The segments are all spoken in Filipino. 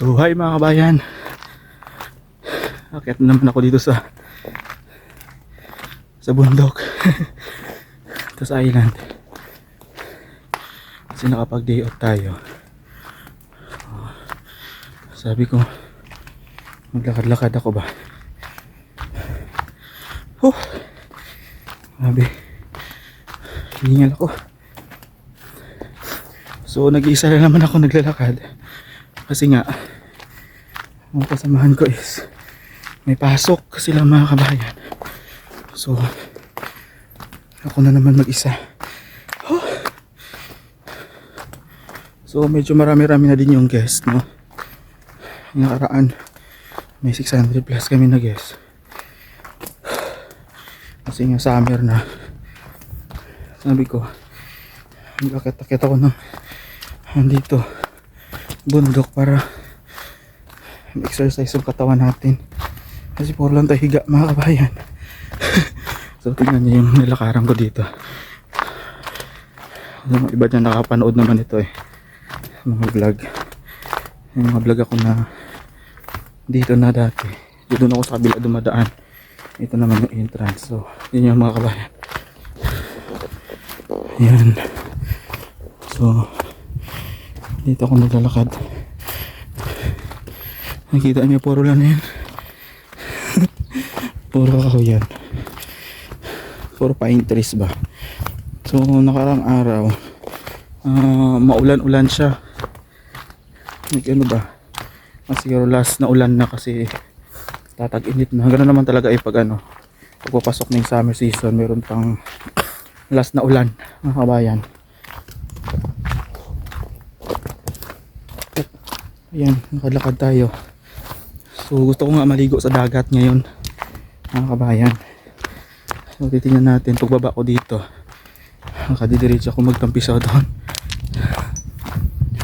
So hi mga kabayan, akit na naman ako dito sa bundok ito sa island kasi nakapag day off tayo. Sabi ko maglakad-lakad ako ba. Sabi hiningal ako. So nag-iisa na naman ako naglalakad kasi nga ang kasamahan ko is may pasok sila mga kabayan. So ako na naman mag-isa. So medyo marami-rami na din yung guest, no? Yung nakaraan may 600 plus kami na guest kasi nga summer na. Sabi ko mag-akit-akit ako ng dito bundok para exercise yung katawan natin kasi puro lang tayo higa mga kabayan. So tingnan nyo yung nilakaran ko dito. Yung iba dyan nakapanood naman ito mga vlog. Yung mga vlog ako na dito na dati, dito na ako sa kabila dumadaan. Ito naman yung entrance. So yun yung mga kabayan. Yan. So dito ako naglalakad. Nakita niyo puro lang yan. Puro ako yan. Puro pine trees ba. So nakarang araw maulan-ulan siya. Ano ba? Siguro last na ulan na kasi tatag-init na. Ganoon naman talaga pag pagpapasok ng summer season, meron pang last na ulan mga kabayan. Ayan, nakalakad tayo. So gusto ko nga maligo sa dagat ngayon mga kabayan. So titingnan natin pagbaba ko dito. Nakadidiretso ako magtampisaw doon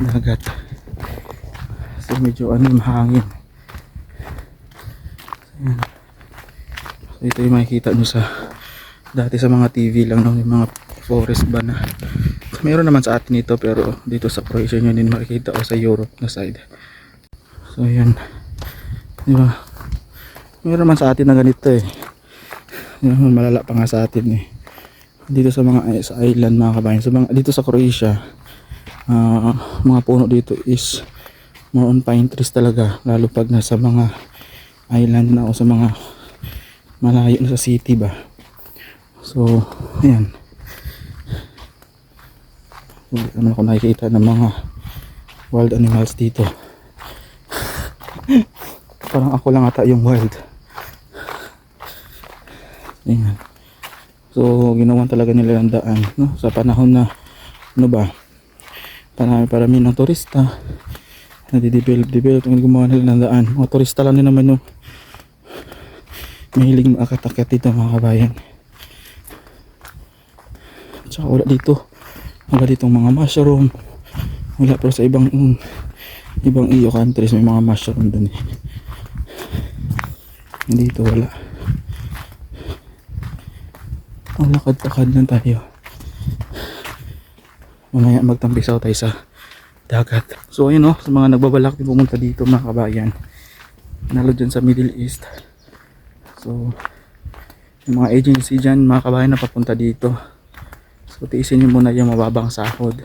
dagat. So medyo mahangin. Ayan. So ito yung makikita nyo sa dati sa mga TV lang, no? Yung mga forest ba na meron naman sa atin ito, pero dito sa Croatia nyo din makikita o sa Europe na side. So ayan, diba? Meron naman sa atin na ganito malala pa nga sa atin dito sa mga sa island mga kabayan. So dito sa Croatia mga puno dito is more on pine trees talaga, lalo pag nasa mga island na o sa mga malayo na sa city ba. So ayan, hindi naman ako nakikita ng mga wild animals dito. Parang ako lang ata yung wild. Ayan. So ginawan talaga nila ng daan, no? Sa panahon na parami ng turista, nadidevelop yung gumawa nila ng daan. Mga turista lang din naman yung mahilig maakat-akat dito mga kabayan. Tsaka wala ditong mga mushroom. Wala, pero sa ibang EU countries may mga mushroom dun dito wala. Ang lakad-lakad lang tayo. Mamaya magtampisaw tayo sa dagat. So ayun sa mga nagbabalak din pumunta dito mga kabayan, nalo dyan sa Middle East. So yung mga agency dyan mga kabayan na papunta dito, so tiisin nyo muna yung mababang sahod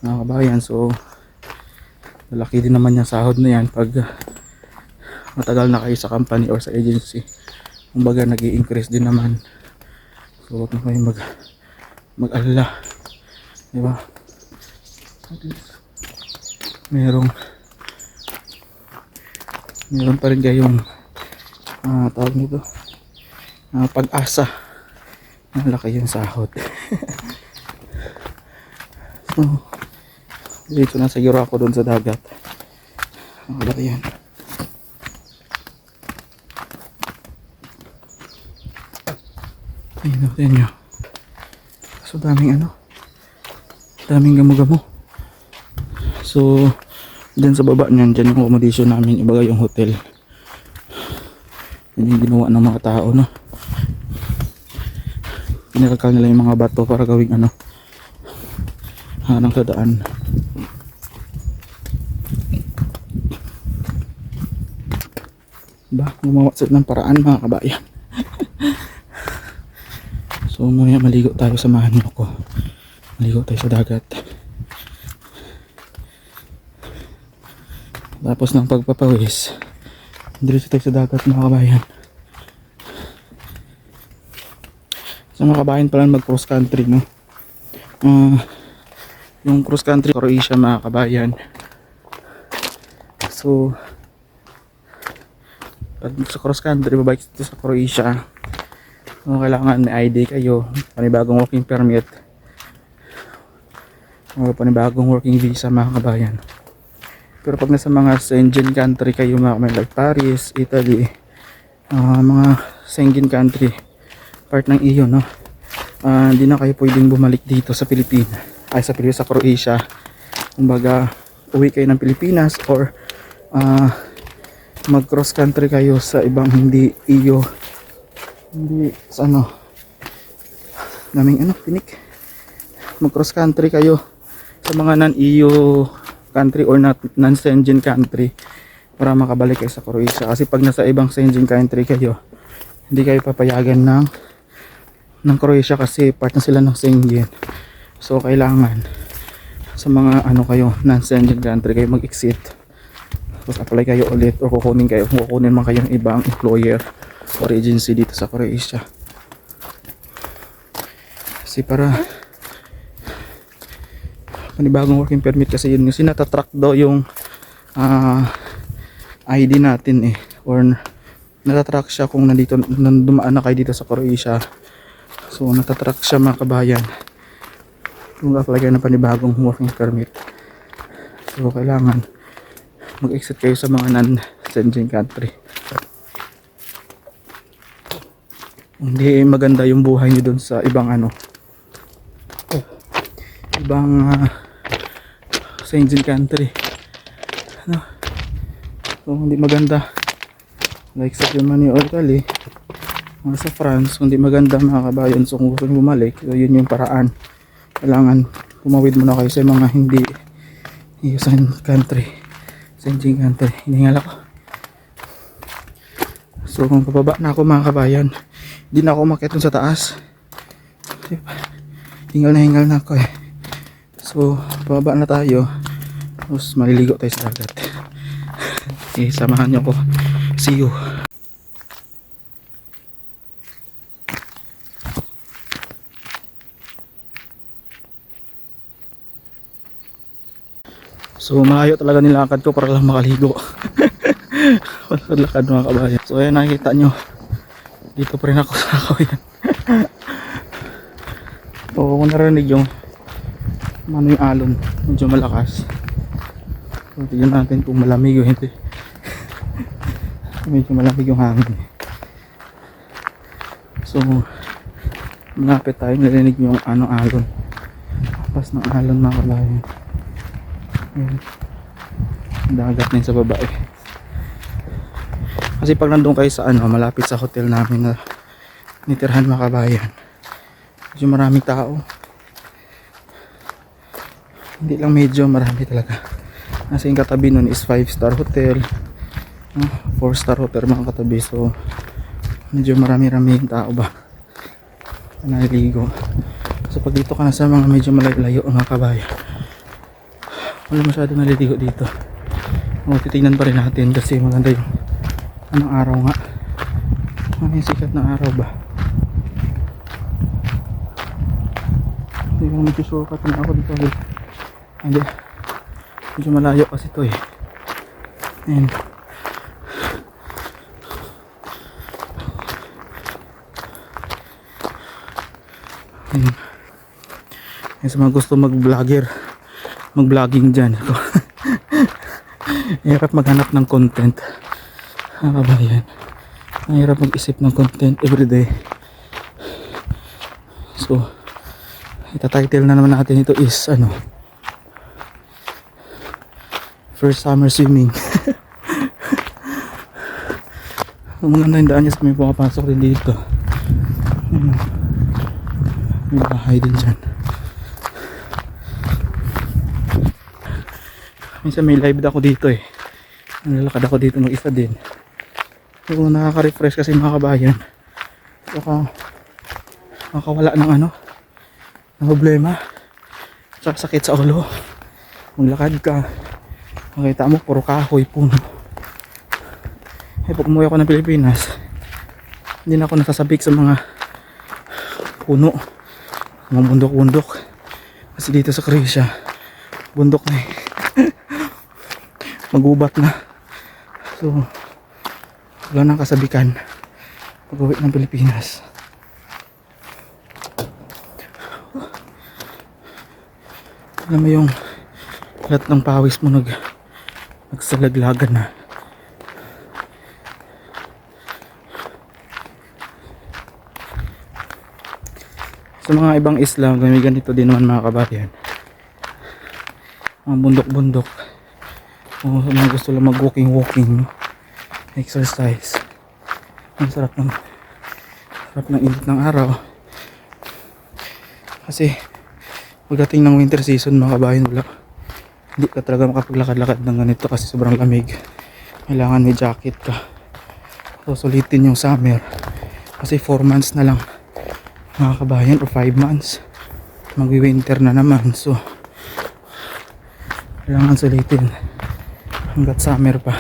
mga kabayan. So malaki din naman yung sahod na yan pag matagal na kayo sa company or sa agency. Kumbaga nag-i-increase din naman. So huwag na kayo mag-alala, diba? Meron pa rin kayong tawag nito pag-asa na laki yung sahod. So dito na siguro ako doon sa dagat. Wala yan. Ayun natin nyo. So daming gamo-gamo. So dyan sa baba nyan, dyan yung accommodation namin, ibaga yung hotel. Yan yung ginawa ng mga tao, no? Pinakakal nila yung mga bato para gawing harang sa daan. Ba, gumawa sila ng paraan mga kabayan. So mamaya maligo tayo, samahan niyo ako. Maligo tayo sa dagat. Tapos ng pagpapawis, diretso tayo sa dagat mga kabayan. Sa mga kabayan pala mag cross country, no? Yung cross country Croatia mga kabayan. So pag sa cross country babalik dito sa Croatia, kailangan may ID kayo, panibagong working permit o panibagong working visa mga kabayan. Pero pag nasa mga Schengen country kayo mga kabayan, like Paris, Italy, mga Schengen country, part ng EU, no? Hindi na kayo pwedeng bumalik dito sa Pilipinas, sa Croatia. Kumbaga uwi kayo ng Pilipinas or mag cross country kayo sa ibang hindi EU, hindi sa naming pinik, mag cross country kayo sa mga non-EU country or non-Schengen country para makabalik kayo sa Croatia. Kasi pag nasa ibang Schengen country kayo, hindi kayo papayagan ng Croatia kasi part na sila ng Schengen. So kailangan sa mga kayo non-Schengen country kayo mag-exit, tapos apply kayo ulit o kukunin man kayong ibang employer or agency dito sa Croatia. Kasi para panibagong working permit, kasi yun kasi natatrack daw yung ID natin or natatrack siya kung dumaan na kayo dito sa Croatia. So natatrack siya mga kabayan kung apply kayo ng panibagong working permit. So kailangan mag-exit kayo sa mga non-Schengen country. Hindi maganda yung buhay nyo dun sa ibang Schengen country, so hindi maganda, like sa Germany or Italy or sa France, hindi maganda mga kabayan. So kung gusto nyo bumalik, so yun yung paraan, kailangan pumawid muna kayo sa mga hindi Schengen country. Hiningal ako. So kung pababa na ako mga kabayan, hindi na ako umakyat dun sa taas. Hingal na ako So pababa na tayo, tapos maliligo tayo sa dagat. Samahan nyo ko. See you. So malayo talaga nilakad ko para lang makaligo. Lakad mga kabayan. So ayan, nakikita nyo, dito pa rin ako sa kawayan. So kung narinig yung yung alon, medyo malakas. So tignan natin kung malamig o hindi. Medyo malamig yung hangin. So malapit tayo, narinig yung alon. Pas ng alon mga kabayan. Dagat na yun sa baba Kasi pag nandun kayo sa malapit sa hotel namin na nitirhan mga kabayan, medyo maraming tao. Hindi lang medyo, marami talaga. Nasa yung katabi nun is 5-star hotel, 4-star hotel mga katabi. So medyo marami-rami yung tao ba naliligo. So pag dito ka na sa mga medyo malayo mga kabayan, wala masyado naliligo dito. Titignan pa rin natin kasi maganda yung araw nga. Yung sikat ng araw ba. Hindi ko medyo shortcut na ako dito. Hindi, medyo malayo kasi ito Ayan. Sa mga gusto mag-vlogging dyan. Hirap maghanap ng content mga kabayan. Hirap mag-isip ng content everyday. So itatitle na naman natin ito is first summer swimming. Ang mga nandaan niya sa may pumapasok din dito. May bahay din dyan. Minsan may live ako dito Nalalakad ako dito ng isa din. So nakaka-refresh kasi mga kabayan. Saka makawala ng ano, ng problema. Saka sakit sa ulo. Maglakad ka, makita mo puro kahoy, puno. Pag umuwi ako ng Pilipinas, hindi na ako nasasabik sa mga puno, mga bundok-bundok. Kasi dito sa Croatia, bundok na eh. Magubat na. So wala nang kasabikan pag uwi ng Pilipinas. Alam mo yung lahat ng pawis mo nagsalaglagan na. Sa mga ibang isla, ganito din naman mga kabayan. Mga bundok-bundok. O sa mga gusto lang mag-walking, exercise. Ang sarap ng init ng araw. Kasi pagdating ng winter season mga kabayan, hindi ka talaga makapaglakad-lakad ng ganito kasi sobrang lamig. Kailangan may jacket ka. So sulitin yung summer kasi 4 months na lang mga kabayan, o 5 months magwi-winter na naman. So kailangan sulitin hanggat summer pa.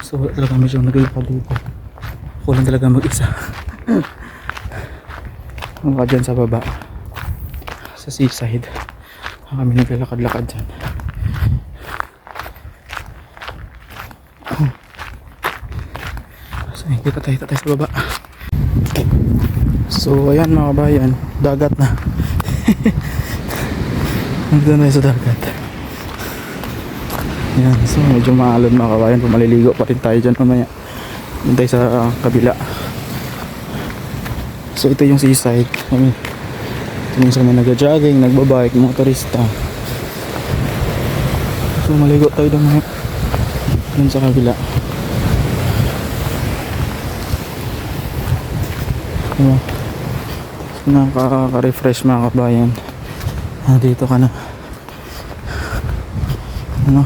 So wala talaga medyo naglalakad dito. Ako lang talaga mag-isa. Mga dyan sa baba sa seaside kami naglalakad-lakad dyan. So kita tayo sa baba. So ayan mga kabayan, dagat na. Nandito na tayo sa dagat. Yan, so medyo maalon mga kabayan. Kung maliligo pa rin tayo dyan mamaya. Doon tayo sa kabila. So ito yung seaside. Ito yung sa mga nag-jogging, nagbabike, mga turista. So maligo tayo doon mamaya. Doon sa kabila. So, nakaka-refresh mga kabayan. Dito ka na. Ano?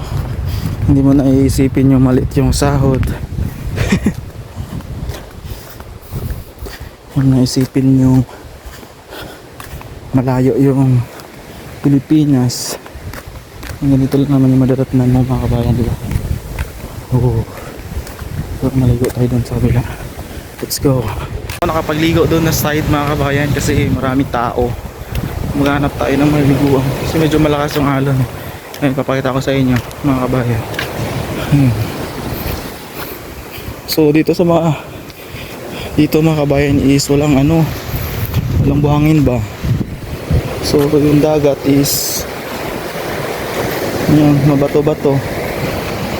Hindi mo na iisipin yung maliit yung sahod. Huwag na isipin yung malayo yung Pilipinas. Ang ganito lang naman yung madaratnan mo mga kabayan, diba? Oo. So maligo tayo dun sa kabila. Let's go. Nakapagligo doon na side mga kabayan kasi maraming tao. Maghanap tayo ng maliguan kasi medyo malakas yung alon. Ayun, papakita ko sa inyo mga kabayan. So dito mga kabayan is walang buhangin ba. So yung dagat is yan, mabato-bato.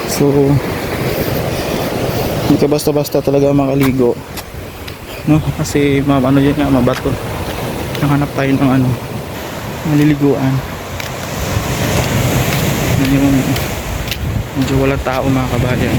So hindi ka basta-basta talaga makaligo, no? Kasi yun nga, mabato. Nanghanap tayo ng maliliguan. Yung medyo walang tao mga kabayan.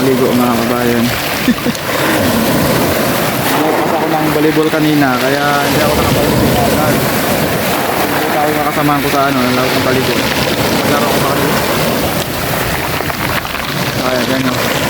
maligo mga kabayan. Nagpas ako ng volleyball kanina kaya hindi ako nakapaligo agad. Hindi ako makasamahan ko sa ano, ng laro ng baligo. Naglaro ako sa kanila. Kaya ganyan.